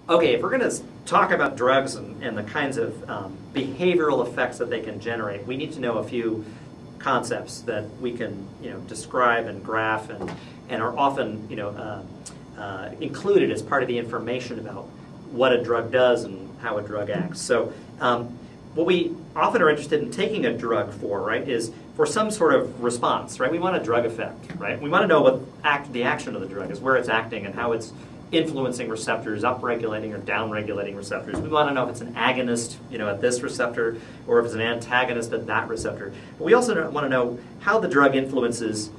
Okay, if we're going to talk about drugs and the kinds of behavioral effects that they can generate, we need to know a few concepts that we can, describe and graph and are often, included as part of the information about what a drug does and how a drug acts. So, what we often are interested in taking a drug for, right, is for some sort of response, right? We want a drug effect, right? We want to know what the action of the drug is, where it's acting and how it's influencing receptors, upregulating or downregulating receptors. We want to know if it's an agonist, at this receptor, or if it's an antagonist at that receptor. But we also want to know how the drug influences,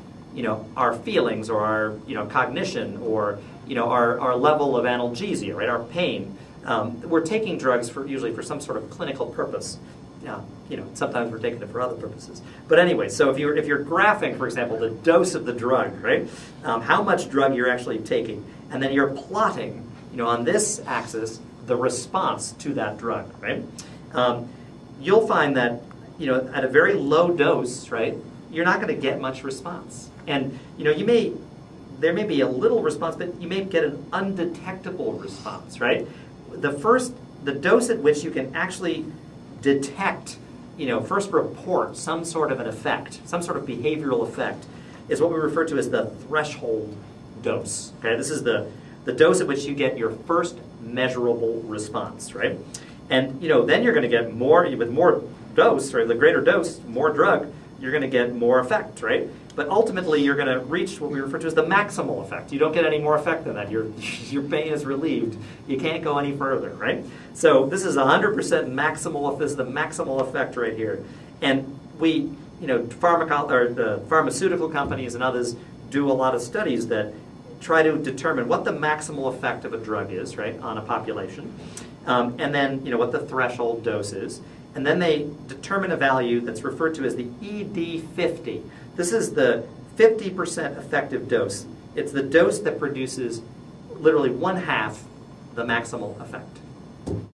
our feelings or our, cognition or, our level of analgesia, right, our pain. We're taking drugs usually for some sort of clinical purpose. Sometimes we're taking it for other purposes. But anyway, so if you're graphing, for example, the dose of the drug, right, how much drug you're actually taking, and then you're plotting, on this axis, the response to that drug, right, you'll find that, at a very low dose, right, you're not going to get much response. And, there may be a little response, but you may get an undetectable response, right? The dose at which you can actually detect, first report some sort of an effect, some sort of behavioral effect, is what we refer to as the threshold dose. Okay, this is the dose at which you get your first measurable response, right? And then you're going to get more with more dose, right? The greater dose, more drug, you're going to get more effect, right? But ultimately, you're going to reach what we refer to as the maximal effect. You don't get any more effect than that. Your pain is relieved. You can't go any further, right? So this is 100% maximal. This is the maximal effect right here. And we, the pharmaceutical companies and others do a lot of studies that try to determine what the maximal effect of a drug is, right, on a population, and then what the threshold dose is. And then they determine a value that's referred to as the ED50. This is the 50% effective dose. It's the dose that produces literally 1/2 the maximal effect.